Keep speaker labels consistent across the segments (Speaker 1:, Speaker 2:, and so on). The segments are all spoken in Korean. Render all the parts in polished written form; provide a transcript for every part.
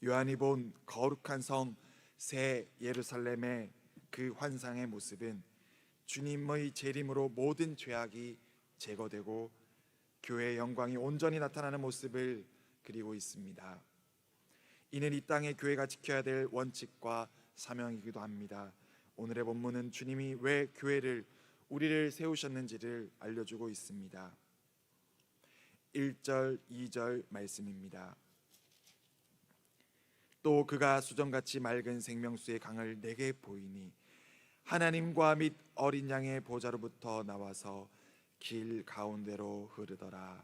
Speaker 1: 요한이 본 거룩한 성 새 예루살렘의 그 환상의 모습은 주님의 재림으로 모든 죄악이 제거되고 교회의 영광이 온전히 나타나는 모습을 그리고 있습니다. 이는 이 땅의 교회가 지켜야 될 원칙과 사명이기도 합니다. 오늘의 본문은 주님이 왜 교회를 우리를 세우셨는지를 알려주고 있습니다. 1절 2절 말씀입니다. 또 그가 수정같이 맑은 생명수의 강을 내게 보이니 하나님과 및 어린 양의 보좌로부터 나와서 길 가운데로 흐르더라.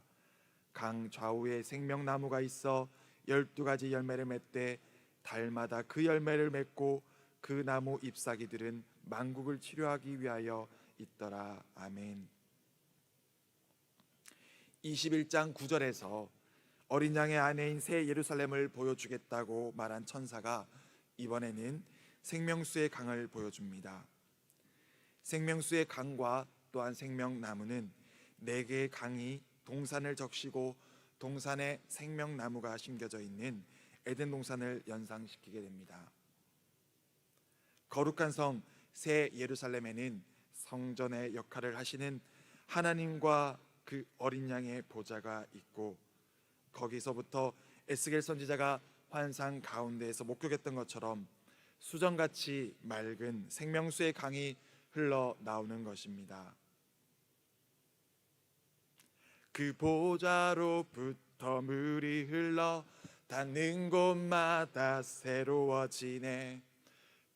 Speaker 1: 강 좌우에 생명나무가 있어 12가지 열매를 맺되 달마다 그 열매를 맺고 그 나무 잎사귀들은 만국을 치료하기 위하여 있더라. 아멘. 21장 9절에서 어린 양의 아내인 새 예루살렘을 보여주겠다고 말한 천사가 이번에는 생명수의 강을 보여줍니다. 생명수의 강과 또한 생명나무는 4개의 강이 동산을 적시고 동산에 생명나무가 심겨져 있는 에덴 동산을 연상시키게 됩니다. 거룩한 성 새 예루살렘에는 성전의 역할을 하시는 하나님과 그 어린 양의 보좌가 있고, 거기서부터 에스겔 선지자가 환상 가운데에서 목격했던 것처럼 수정같이 맑은 생명수의 강이 흘러나오는 것입니다. 그 보좌로부터 물이 흘러 닿는 곳마다 새로워지네.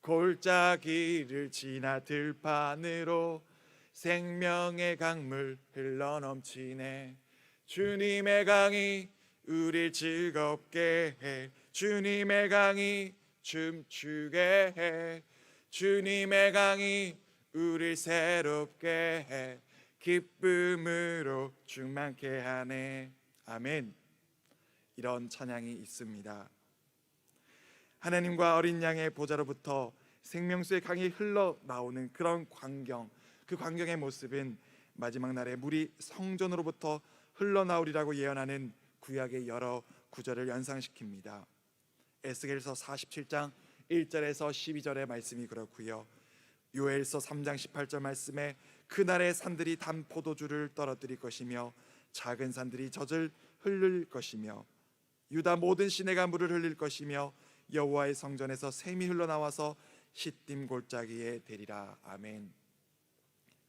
Speaker 1: 골짜기를 지나 들판으로 생명의 강물 흘러넘치네. 주님의 강이 우릴 즐겁게 해. 주님의 강이 춤추게 해. 주님의 강이 우릴 새롭게 해. 기쁨으로 충만케 하네. 아멘. 이런 찬양이 있습니다. 하나님과 어린 양의 보좌로부터 생명수의 강이 흘러나오는 그런 광경, 그 광경의 모습은 마지막 날에 물이 성전으로부터 흘러나오리라고 예언하는 구약의 여러 구절을 연상시킵니다. 에스겔서 47장 1절에서 12절의 말씀이 그렇고요, 요엘서 3장 18절 말씀에 그날의 산들이 단 포도주를 떨어뜨릴 것이며 작은 산들이 젖을 흘릴 것이며 유다 모든 시내가 물을 흘릴 것이며 여호와의 성전에서 샘이 흘러나와서 시딤 골짜기에 대리라. 아멘.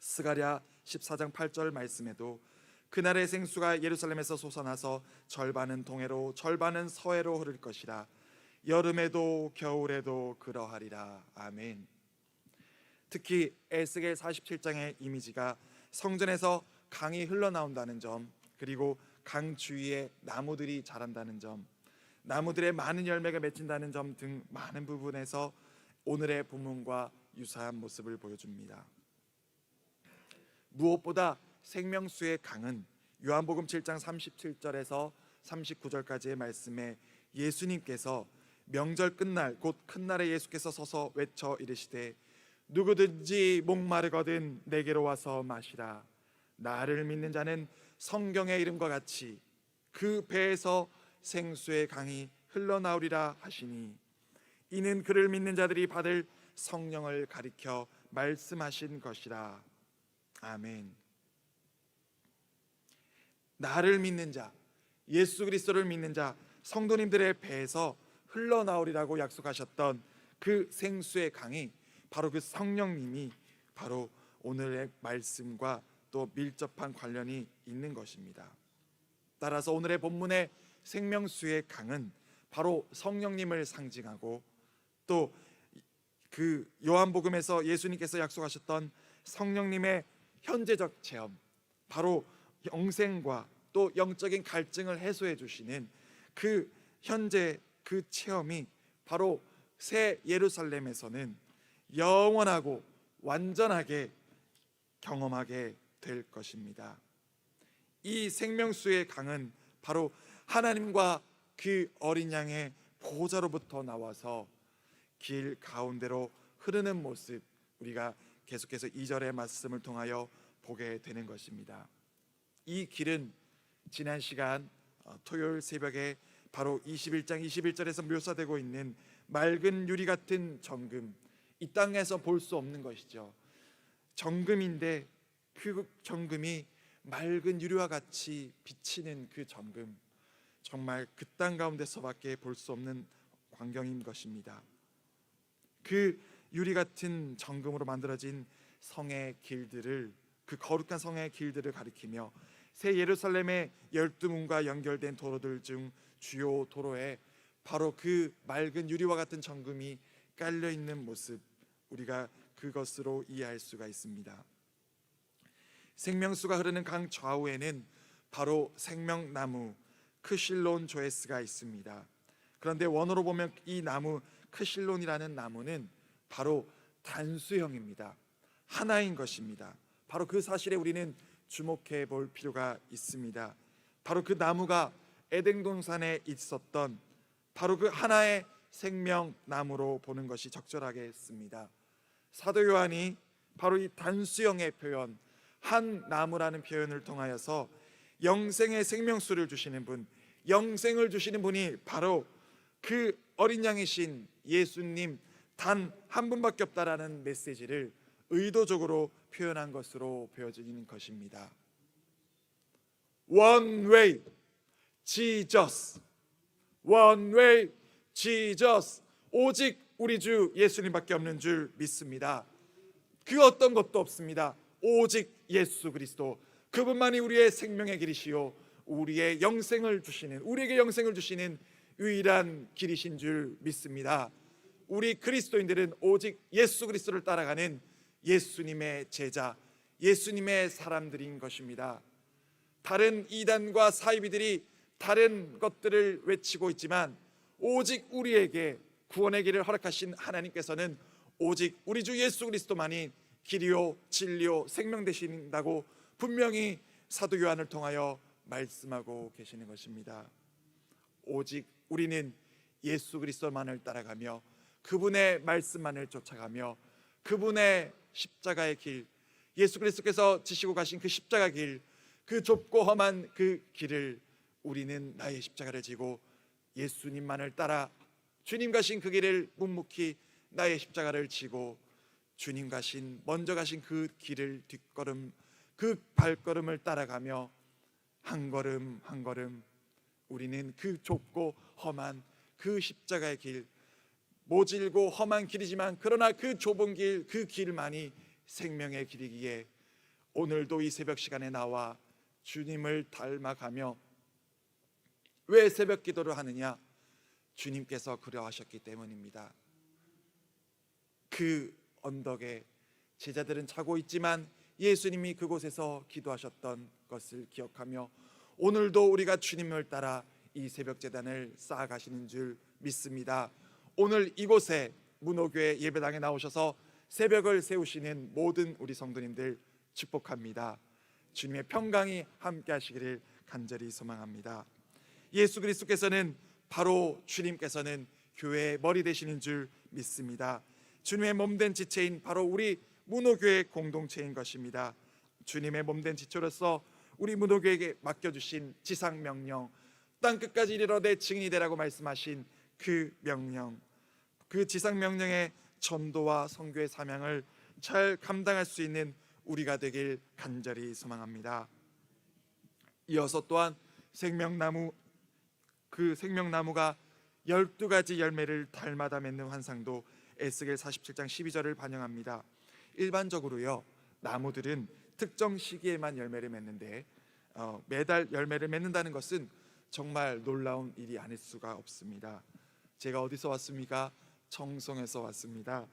Speaker 1: 스가랴 14장 8절 말씀에도 그날의 생수가 예루살렘에서 솟아나서 절반은 동해로 절반은 서해로 흐를 것이라. 여름에도 겨울에도 그러하리라. 아멘. 특히 에스겔 47장의 이미지가 성전에서 강이 흘러나온다는 점, 그리고 강 주위에 나무들이 자란다는 점, 나무들의 많은 열매가 맺힌다는 점 등 많은 부분에서 오늘의 본문과 유사한 모습을 보여줍니다. 무엇보다 생명수의 강은 요한복음 7장 37절에서 39절까지의 말씀에 예수님께서 명절 끝날 곧 큰 날에 예수께서 서서 외쳐 이르시되 누구든지 목마르거든 내게로 와서 마시라. 나를 믿는 자는 성경의 이름과 같이 그 배에서 생수의 강이 흘러나오리라 하시니, 이는 그를 믿는 자들이 받을 성령을 가리켜 말씀하신 것이라. 아멘. 나를 믿는 자, 예수 그리스도를 믿는 자, 성도님들의 배에서 흘러나오리라고 약속하셨던 그 생수의 강이 바로 그 성령님이 바로 오늘의 말씀과 또 밀접한 관련이 있는 것입니다. 따라서 오늘의 본문의 생명수의 강은 바로 성령님을 상징하고, 또 그 요한복음에서 예수님께서 약속하셨던 성령님의 현재적 체험, 바로 영생과 또 영적인 갈증을 해소해 주시는 그 현재 그 체험이 바로 새 예루살렘에서는 영원하고 완전하게 경험하게 될 것입니다. 이 생명수의 강은 바로 하나님과 그 어린 양의 보좌로부터 나와서 길 가운데로 흐르는 모습, 우리가 계속해서 2절의 말씀을 통하여 보게 되는 것입니다. 이 길은 지난 시간 토요일 새벽에 바로 21장 21절에서 묘사되고 있는 맑은 유리 같은 정금, 이 땅에서 볼 수 없는 것이죠. 정금인데 그 정금이 맑은 유리와 같이 비치는 그 정금, 정말 그 땅 가운데서밖에 볼 수 없는 광경인 것입니다. 그 유리 같은 정금으로 만들어진 성의 길들을, 그 거룩한 성의 길들을 가리키며 새 예루살렘의 12문과 연결된 도로들 중 주요 도로에 바로 그 맑은 유리와 같은 정금이 깔려 있는 모습, 우리가 그것으로 이해할 수가 있습니다. 생명수가 흐르는 강 좌우에는 바로 생명나무 크실론 조에스가 있습니다. 그런데 원어로 보면 이 나무 크실론이라는 나무는 바로 단수형입니다. 하나인 것입니다. 바로 그 사실에 우리는 주목해 볼 필요가 있습니다. 바로 그 나무가 에덴 동산에 있었던 바로 그 하나의 생명나무로 보는 것이 적절하겠습니다. 사도 요한이 바로 이 단수형의 표현, 한 나무라는 표현을 통하여서 영생의 생명수를 주시는 분, 영생을 주시는 분이 바로 그 어린 양이신 예수님 단 한 분밖에 없다라는 메시지를 의도적으로 표현한 것으로 보여지는 것입니다. One way, Jesus. One way, Jesus. 오직 우리 주 예수님밖에 없는 줄 믿습니다. 그 어떤 것도 없습니다. 오직 예수 그리스도, 그분만이 우리의 생명의 길이시요 우리의 영생을 주시는, 우리에게 영생을 주시는 유일한 길이신 줄 믿습니다. 우리 그리스도인들은 오직 예수 그리스도를 따라가는 예수님의 제자, 예수님의 사람들인 것입니다. 다른 이단과 사이비들이 다른 것들을 외치고 있지만 오직 우리에게 구원의 길을 허락하신 하나님께서는 오직 우리 주 예수 그리스도만이 길이요 진리요 생명 되신다고 분명히 사도 요한을 통하여 말씀하고 계시는 것입니다. 오직 우리는 예수 그리스도만을 따라가며 그분의 말씀만을 쫓아가며 그분의 십자가의 길, 예수 그리스도께서 지시고 가신 그 십자가 길, 그 좁고 험한 그 길을 우리는 나의 십자가를 지고 예수님만을 따라 주님 가신 그 길을 묵묵히 나의 십자가를 지고 주님 가신 먼저 가신 그 길을 뒷걸음, 그 발걸음을 따라가며 한 걸음 한 걸음 우리는 그 좁고 험한 그 십자가의 길, 모질고 험한 길이지만 그러나 그 좁은 길, 그 길만이 생명의 길이기에 오늘도 이 새벽 시간에 나와 주님을 닮아가며, 왜 새벽 기도를 하느냐? 주님께서 그려하셨기 때문입니다. 그 언덕에 제자들은 자고 있지만 예수님이 그곳에서 기도하셨던 것을 기억하며 오늘도 우리가 주님을 따라 이 새벽 제단을 쌓아가시는 줄 믿습니다. 오늘 이곳에 문호교회 예배당에 나오셔서 새벽을 세우시는 모든 우리 성도님들 축복합니다. 주님의 평강이 함께 하시기를 간절히 소망합니다. 예수 그리스도께서는, 바로 주님께서는 교회의 머리 되시는 줄 믿습니다. 주님의 몸된 지체인 바로 우리 문호교회 공동체인 것입니다. 주님의 몸된 지체로서 우리 문호교회에게 맡겨주신 지상명령, 땅끝까지 이르러 내 증인이 되라고 말씀하신 그 명령, 그 지상명령의 전도와 선교의 사명을 잘 감당할 수 있는 우리가 되길 간절히 소망합니다. 이어서 또한 생명나무, 그 생명나무가 12가지 열매를 달마다 맺는 환상도 에스겔 47장 12절을 반영합니다. 일반적으로요, 나무들은 특정 시기에만 열매를 맺는데 매달 열매를 맺는다는 것은 정말 놀라운 일이 아닐 수가 없습니다. 제가 어디서 왔습니까? 청송에서 왔습니다.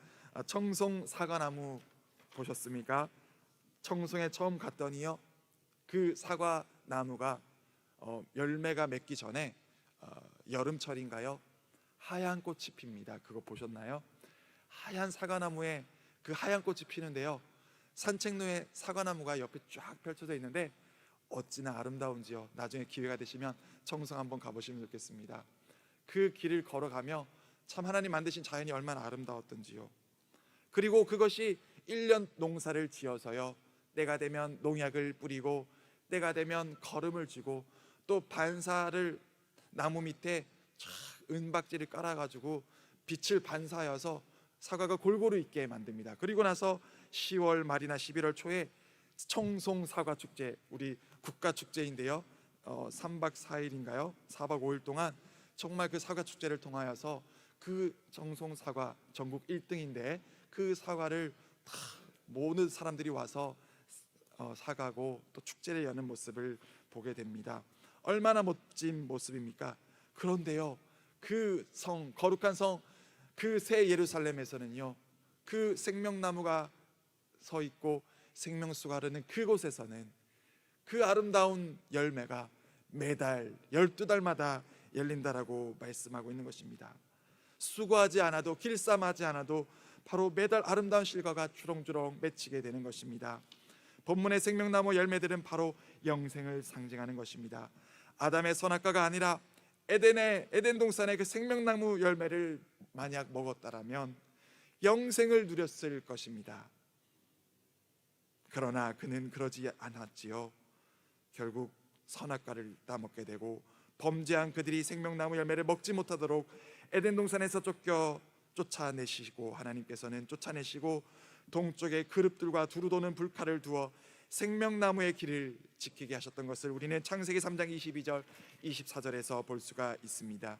Speaker 1: 청송 사과나무 보셨습니까? 청송에 처음 갔더니요, 그 사과나무가 열매가 맺기 전에 여름철인가요? 하얀 꽃이 핍니다. 그거 보셨나요? 하얀 사과나무에 그 하얀 꽃이 피는데요, 산책로에 사과나무가 옆에 쫙 펼쳐져 있는데 어찌나 아름다운지요. 나중에 기회가 되시면 청송 한번 가보시면 좋겠습니다. 그 길을 걸어가며 참 하나님 만드신 자연이 얼마나 아름다웠던지요. 그리고 그것이 1년 농사를 지어서요, 때가 되면 농약을 뿌리고 때가 되면 거름을 주고 또 반사를 나무 밑에 은박지를 깔아가지고 빛을 반사하여서 사과가 골고루 있게 만듭니다. 그리고 나서 10월 말이나 11월 초에 청송 사과 축제, 우리 국가 축제인데요. 3박 4일인가요? 4박 5일 동안 정말 그 사과 축제를 통하여서 그 청송 사과 전국 1등인데 그 사과를 다 모든 사람들이 와서 사가고 또 축제를 여는 모습을 보게 됩니다. 얼마나 멋진 모습입니까? 그런데요, 그 성, 거룩한 성, 그 새 예루살렘에서는요, 그 생명나무가 서 있고 생명수가 흐르는 그곳에서는 그 아름다운 열매가 매달 12달마다 열린다라고 말씀하고 있는 것입니다. 수고하지 않아도, 길쌈하지 않아도 바로 매달 아름다운 실과가 주렁주렁 맺히게 되는 것입니다. 본문의 생명나무 열매들은 바로 영생을 상징하는 것입니다. 아담의 선악과가 아니라 에덴 동산의 그 생명나무 열매를 만약 먹었다라면 영생을 누렸을 것입니다. 그러나 그는 그러지 않았지요. 결국 선악과를 따먹게 되고 범죄한 그들이 생명나무 열매를 먹지 못하도록 에덴 동산에서 쫓아내시고, 하나님께서는 쫓아내시고 동쪽에 그룹들과 두루 도는 불칼을 두어 생명나무의 길을 지키게 하셨던 것을 우리는 창세기 3장 22절 24절에서 볼 수가 있습니다.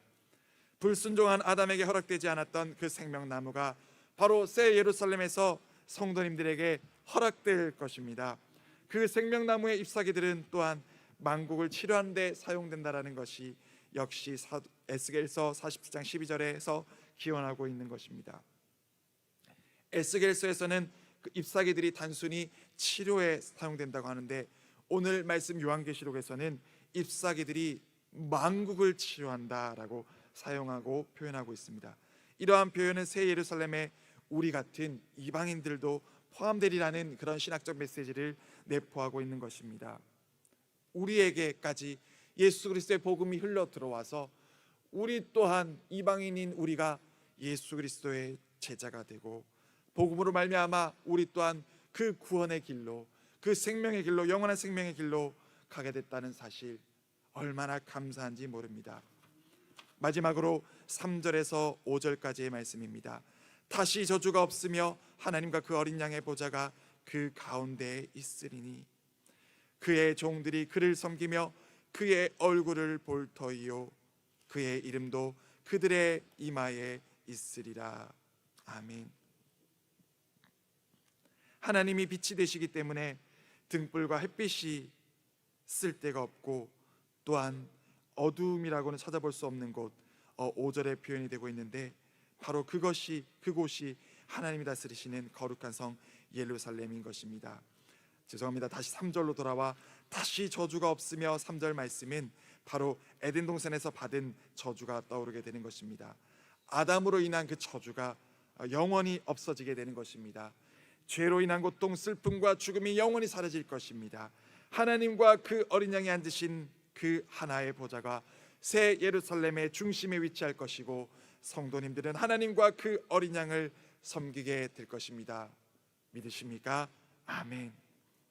Speaker 1: 불순종한 아담에게 허락되지 않았던 그 생명나무가 바로 새 예루살렘에서 성도님들에게 허락될 것입니다. 그 생명나무의 잎사귀들은 또한 만국을 치료하는 데 사용된다라는 것이 역시 에스겔서 47장 12절에서 기원하고 있는 것입니다. 에스겔서에서는 그 잎사귀들이 단순히 치료에 사용된다고 하는데, 오늘 말씀 요한계시록에서는 잎사귀들이 만국을 치료한다라고 사용하고 표현하고 있습니다. 이러한 표현은 새 예루살렘에 우리 같은 이방인들도 포함되리라는 그런 신학적 메시지를 내포하고 있는 것입니다. 우리에게까지 예수 그리스도의 복음이 흘러 들어와서 우리 또한 이방인인 우리가 예수 그리스도의 제자가 되고 복음으로 말미암아 우리 또한 그 구원의 길로, 그 생명의 길로, 영원한 생명의 길로 가게 됐다는 사실, 얼마나 감사한지 모릅니다. 마지막으로 3절에서 5절까지의 말씀입니다. 다시 저주가 없으며 하나님과 그 어린 양의 보좌가 그 가운데에 있으리니 그의 종들이 그를 섬기며 그의 얼굴을 볼 터이요 그의 이름도 그들의 이마에 있으리라. 아멘. 하나님이 빛이 되시기 때문에 등불과 햇빛이 쓸 데가 없고, 또한 어두움이라고는 찾아볼 수 없는 곳, 5절에 표현이 되고 있는데 바로 그곳이 하나님이 다스리시는 거룩한 성 예루살렘인 것입니다. 죄송합니다. 다시 3절로 돌아와 다시 저주가 없으며 3절 말씀은 바로 에덴 동산에서 받은 저주가 떠오르게 되는 것입니다. 아담으로 인한 그 저주가 영원히 없어지게 되는 것입니다. 죄로 인한 고통, 슬픔과 죽음이 영원히 사라질 것입니다. 하나님과 그 어린 양이 앉으신 그 하나의 보좌가 새 예루살렘의 중심에 위치할 것이고, 성도님들은 하나님과 그 어린 양을 섬기게 될 것입니다. 믿으십니까? 아멘.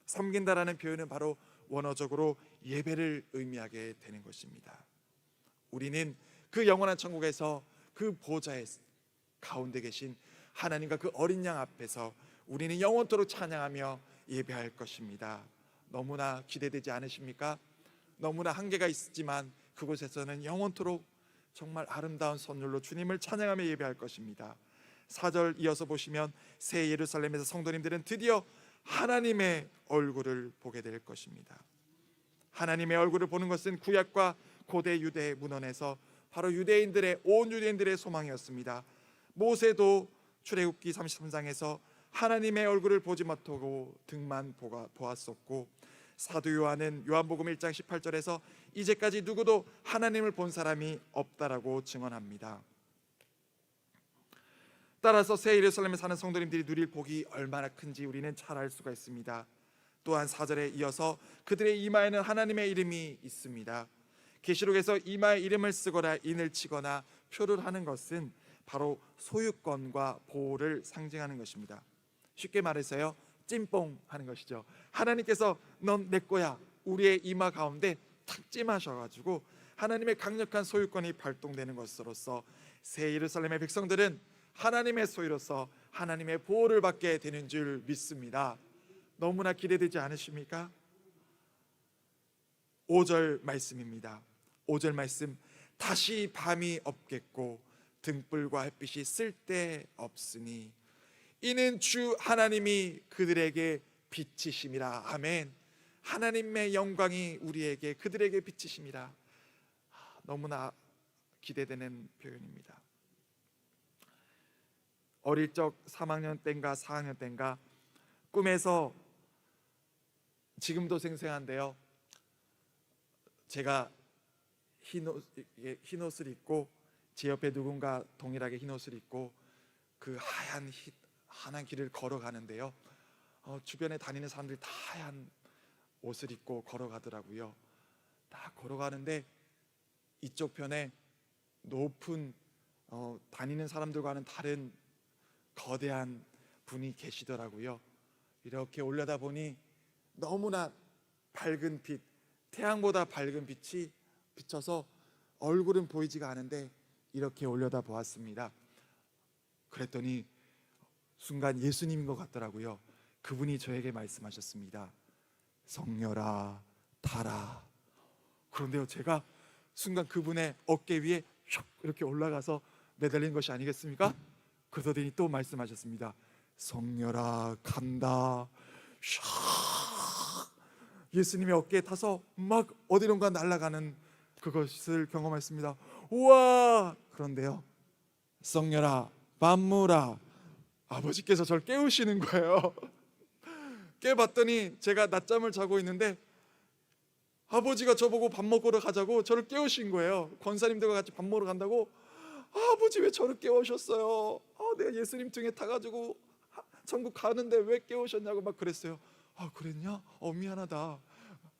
Speaker 1: 섬긴다라는 표현은 바로 원어적으로 예배를 의미하게 되는 것입니다. 우리는 그 영원한 천국에서 그 보좌의 가운데 계신 하나님과 그 어린 양 앞에서 우리는 영원토록 찬양하며 예배할 것입니다. 너무나 기대되지 않으십니까? 너무나 한계가 있지만 그곳에서는 영원토록 정말 아름다운 선율로 주님을 찬양하며 예배할 것입니다. 4절 이어서 보시면 새 예루살렘에서 성도님들은 드디어 하나님의 얼굴을 보게 될 것입니다. 하나님의 얼굴을 보는 것은 구약과 고대 유대 문헌에서 바로 온 유대인들의 소망이었습니다. 모세도 출애굽기 33장에서 하나님의 얼굴을 보지 못하고 등만 보았었고, 사도 요한은 요한복음 1장 18절에서 이제까지 누구도 하나님을 본 사람이 없다라고 증언합니다. 따라서 새 예루살렘에 사는 성도님들이 누릴 복이 얼마나 큰지 우리는 잘 알 수가 있습니다. 또한 4절에 이어서 그들의 이마에는 하나님의 이름이 있습니다. 계시록에서 이마에 이름을 쓰거나 인을 치거나 표를 하는 것은 바로 소유권과 보호를 상징하는 것입니다. 쉽게 말해서요, 찜뽕 하는 것이죠. 하나님께서 넌 내 거야, 우리의 이마 가운데 탁 찜하셔가지고 하나님의 강력한 소유권이 발동되는 것으로서 새 예루살렘의 백성들은 하나님의 소유로서 하나님의 보호를 받게 되는 줄 믿습니다. 너무나 기대되지 않으십니까? 5절 말씀입니다. 5절 말씀, 다시 밤이 없겠고 등불과 햇빛이 쓸데없으니 이는 주 하나님이 그들에게 빛이심이라. 아멘. 하나님의 영광이 우리에게 그들에게 빛이심이라. 너무나 기대되는 표현입니다. 어릴 적 3학년 때인가 4학년 때인가 꿈에서, 지금도 생생한데요, 제가 흰 옷을 입고 제 옆에 누군가 동일하게 흰 옷을 입고 그 하얀 길을 걸어가는데요, 주변에 다니는 사람들이 다 하얀 옷을 입고 걸어가더라고요. 다 걸어가는데 이쪽 편에 높은 다니는 사람들과는 다른 거대한 분이 계시더라고요. 이렇게 올려다보니 너무나 밝은 빛, 태양보다 밝은 빛이 비쳐서 얼굴은 보이지가 않은데 이렇게 올려다보았습니다. 그랬더니 순간 예수님인 것 같더라고요. 그분이 저에게 말씀하셨습니다. 성녀라 타라. 그런데요, 제가 순간 그분의 어깨 위에 슉 이렇게 올라가서 매달린 것이 아니겠습니까? 그러더니 또 말씀하셨습니다. 성녀라 간다. 슉 예수님의 어깨에 타서 막 어디론가 날아가는 그것을 경험했습니다. 우와! 그런데요, 성녀라 밤무라, 아버지께서 저를 깨우시는 거예요. 깨봤더니 제가 낮잠을 자고 있는데 아버지가 저보고 밥 먹으러 가자고 저를 깨우신 거예요. 권사님들과 같이 밥 먹으러 간다고. 아버지 왜 저를 깨우셨어요? 내가 예수님 등에 타가지고 천국 가는데 왜 깨우셨냐고 막 그랬어요. 그랬냐? 미안하다.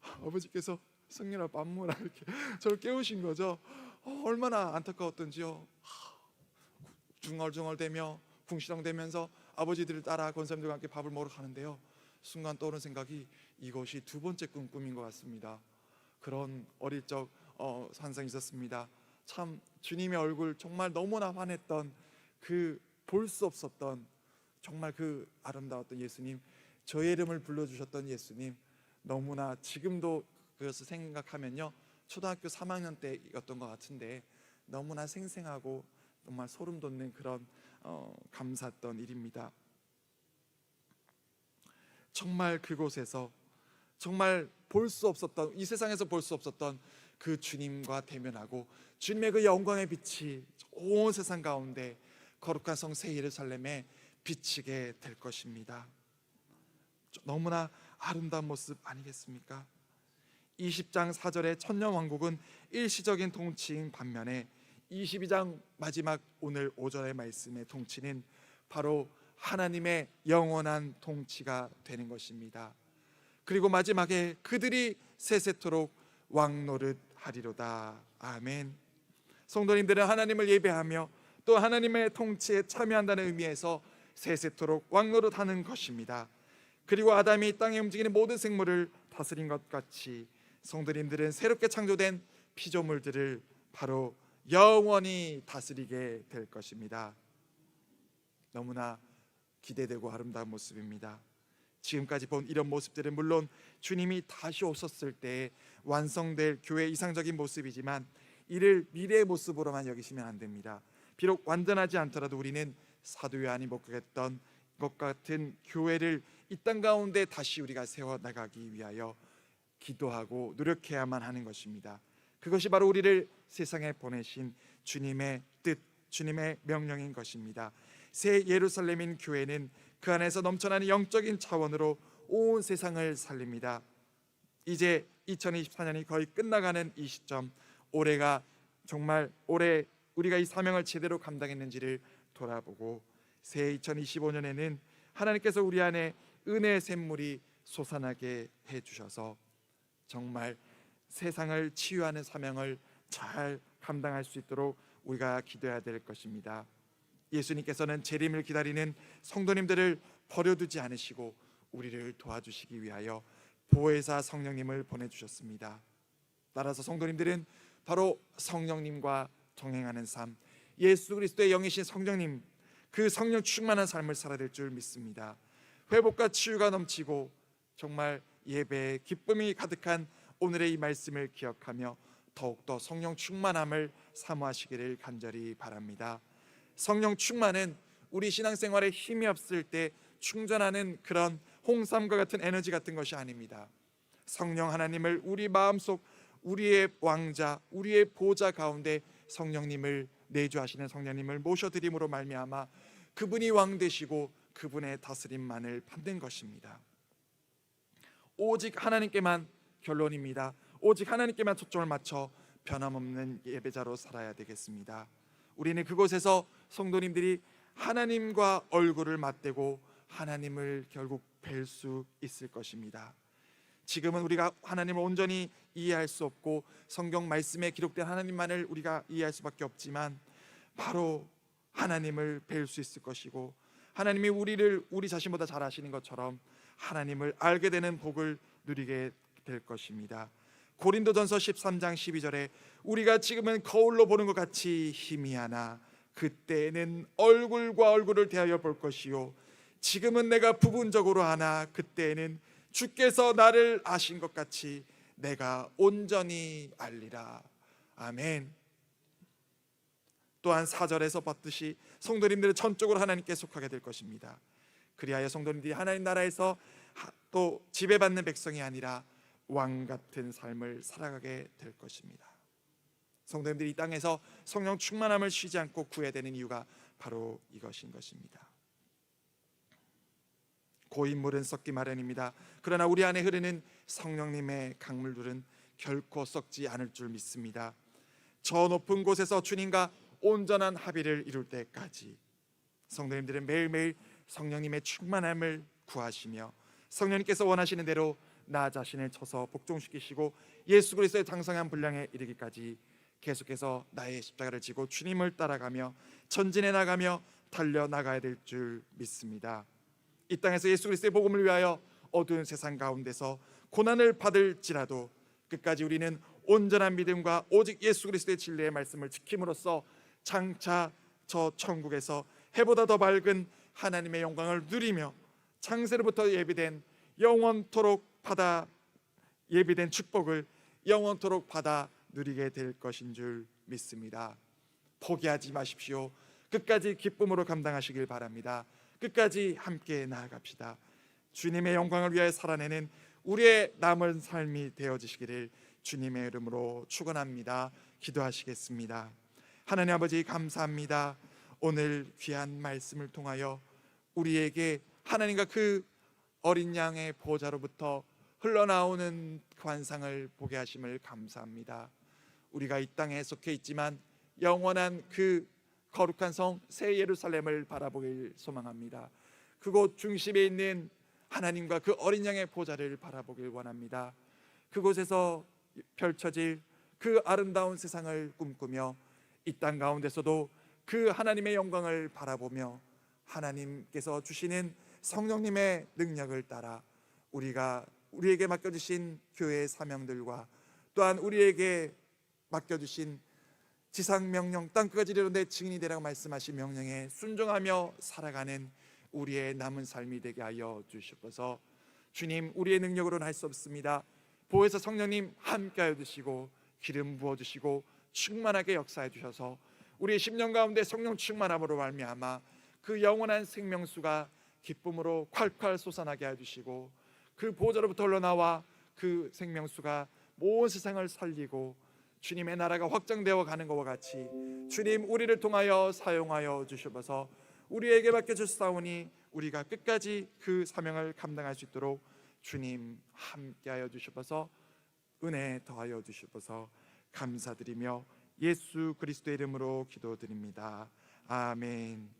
Speaker 1: 아버지께서 성녀라 밤무라 이렇게 저를 깨우신 거죠. 얼마나 안타까웠던지요. 중얼중얼대며 궁시렁대면서 아버지들을 따라 권사님들과 함께 밥을 먹으러 가는데요, 순간 떠오른 생각이 이것이 두 번째 꿈인 것 같습니다. 그런 어릴 적 환상이 있었습니다. 참 주님의 얼굴, 정말 너무나 환했던 그 볼 수 없었던 정말 그 아름다웠던 예수님, 저의 이름을 불러주셨던 예수님, 너무나 지금도 그것을 생각하면요, 초등학교 3학년 때였던 것 같은데 너무나 생생하고 정말 소름 돋는 그런 감사했던 일입니다. 정말 그곳에서 정말 볼 수 없었던, 이 세상에서 볼 수 없었던 그 주님과 대면하고 주님의 그 영광의 빛이 온 세상 가운데 거룩한 성 새 예루살렘에 비치게 될 것입니다. 너무나 아름다운 모습 아니겠습니까? 20장 4절의 천년왕국은 일시적인 통치인 반면에 22장 마지막 오늘 5절의 말씀의 통치는 바로 하나님의 영원한 통치가 되는 것입니다. 그리고 마지막에 그들이 세세토록 왕노릇 하리로다. 아멘. 성도님들은 하나님을 예배하며 또 하나님의 통치에 참여한다는 의미에서 세세토록 왕노릇 하는 것입니다. 그리고 아담이 땅에 움직이는 모든 생물을 다스린 것 같이 성도님들은 새롭게 창조된 피조물들을 바로 영원히 다스리게 될 것입니다. 너무나 기대되고 아름다운 모습입니다. 지금까지 본 이런 모습들은 물론 주님이 다시 오셨을 때 완성될 교회의 이상적인 모습이지만 이를 미래의 모습으로만 여기시면 안 됩니다. 비록 완전하지 않더라도 우리는 사도 요한이 목격했던 것 같은 교회를 이 땅 가운데 다시 우리가 세워나가기 위하여 기도하고 노력해야만 하는 것입니다. 그것이 바로 우리를 세상에 보내신 주님의 뜻, 주님의 명령인 것입니다. 새 예루살렘인 교회는 그 안에서 넘쳐나는 영적인 차원으로 온 세상을 살립니다. 이제 2024년이 거의 끝나가는 이 시점, 올해가 정말 올해 우리가 이 사명을 제대로 감당했는지를 돌아보고 새 2025년에는 하나님께서 우리 안에 은혜의 샘물이 솟아나게 해주셔서 정말 세상을 치유하는 사명을 잘 감당할 수 있도록 우리가 기도해야 될 것입니다. 예수님께서는 재림을 기다리는 성도님들을 버려두지 않으시고 우리를 도와주시기 위하여 보혜사 성령님을 보내주셨습니다. 따라서 성도님들은 바로 성령님과 동행하는 삶, 예수 그리스도의 영이신 성령님, 그 성령 충만한 삶을 살아야 될 줄 믿습니다. 회복과 치유가 넘치고 정말 예배에 기쁨이 가득한 오늘의 이 말씀을 기억하며 더욱더 성령 충만함을 사모하시기를 간절히 바랍니다. 성령 충만은 우리 신앙생활에 힘이 없을 때 충전하는 그런 홍삼과 같은 에너지 같은 것이 아닙니다. 성령 하나님을 우리 마음속, 우리의 왕자, 우리의 보좌 가운데 성령님을 내주하시는 성령님을 모셔드림으로 말미암아 그분이 왕 되시고 그분의 다스림만을 받는 것입니다. 오직 하나님께만, 결론입니다, 오직 하나님께만 초점을 맞춰 변함없는 예배자로 살아야 되겠습니다. 우리는 그곳에서 성도님들이 하나님과 얼굴을 맞대고 하나님을 결국 뵐 수 있을 것입니다. 지금은 우리가 하나님을 온전히 이해할 수 없고 성경 말씀에 기록된 하나님만을 우리가 이해할 수밖에 없지만 바로 하나님을 뵐 수 있을 것이고, 하나님이 우리를 우리 자신보다 잘 아시는 것처럼 하나님을 알게 되는 복을 누리게 될 것입니다. 고린도전서 13장 12절에 우리가 지금은 거울로 보는 것 같이 희미하나 그때는 얼굴과 얼굴을 대하여 볼 것이요 지금은 내가 부분적으로 하나 그때는 주께서 나를 아신 것 같이 내가 온전히 알리라. 아멘. 또한 4절에서 봤듯이 성도님들은 전적으로 하나님께 속하게 될 것입니다. 그리하여 성도님들이 하나님 나라에서 또 지배받는 백성이 아니라 왕 같은 삶을 살아가게 될 것입니다. 성도님들이 이 땅에서 성령 충만함을 쉬지 않고 구해야 되는 이유가 바로 이것인 것입니다. 고인물은 썩기 마련입니다. 그러나 우리 안에 흐르는 성령님의 강물들은 결코 썩지 않을 줄 믿습니다. 저 높은 곳에서 주님과 온전한 합의를 이룰 때까지 성도님들은 매일매일 성령님의 충만함을 구하시며 성령님께서 원하시는 대로 나 자신을 쳐서 복종시키시고 예수 그리스도의 장성한 분량에 이르기까지 계속해서 나의 십자가를 지고 주님을 따라가며 전진해 나가며 달려나가야 될 줄 믿습니다. 이 땅에서 예수 그리스도의 복음을 위하여 어두운 세상 가운데서 고난을 받을지라도 끝까지 우리는 온전한 믿음과 오직 예수 그리스도의 진리의 말씀을 지킴으로써 장차 저 천국에서 해보다 더 밝은 하나님의 영광을 누리며 창세로부터 예비된 영원토록 받아 예비된 축복을 영원토록 받아 누리게 될 것인 줄 믿습니다. 포기하지 마십시오. 끝까지 기쁨으로 감당하시길 바랍니다. 끝까지 함께 나아갑시다. 주님의 영광을 위하여 살아내는 우리의 남은 삶이 되어지시기를 주님의 이름으로 축원합니다. 기도하시겠습니다. 하나님 아버지 감사합니다. 오늘 귀한 말씀을 통하여 우리에게 하나님과 그 어린 양의 보좌로부터 흘러나오는 관상을 보게 하심을 감사합니다. 우리가 이 땅에 속해 있지만 영원한 그 거룩한 성 새 예루살렘을 바라보길 소망합니다. 그곳 중심에 있는 하나님과 그 어린 양의 보좌를 바라보길 원합니다. 그곳에서 펼쳐질 그 아름다운 세상을 꿈꾸며 이 땅 가운데서도 그 하나님의 영광을 바라보며 하나님께서 주시는 성령님의 능력을 따라 우리에게 맡겨주신 교회의 사명들과 또한 우리에게 맡겨주신 지상명령 땅끝까지 이르러 내 증인이 되라고 말씀하신 명령에 순종하며 살아가는 우리의 남은 삶이 되게 하여 주시옵소서. 주님, 우리의 능력으로는 할 수 없습니다. 보혜사 성령님 함께하여 주시고 기름 부어주시고 충만하게 역사해 주셔서 우리의 심령 가운데 성령 충만함으로 말미암아 그 영원한 생명수가 기쁨으로 콸콸 솟아나게 해주시고 그 보좌로부터 흘러나와 그 생명수가 온 세상을 살리고 주님의 나라가 확장되어 가는 것과 같이 주님 우리를 통하여 사용하여 주시옵소서. 우리에게 맡겨주셨사오니 우리가 끝까지 그 사명을 감당할 수 있도록 주님 함께하여 주시옵소서. 은혜 더하여 주시옵소서. 감사드리며 예수 그리스도의 이름으로 기도드립니다. 아멘.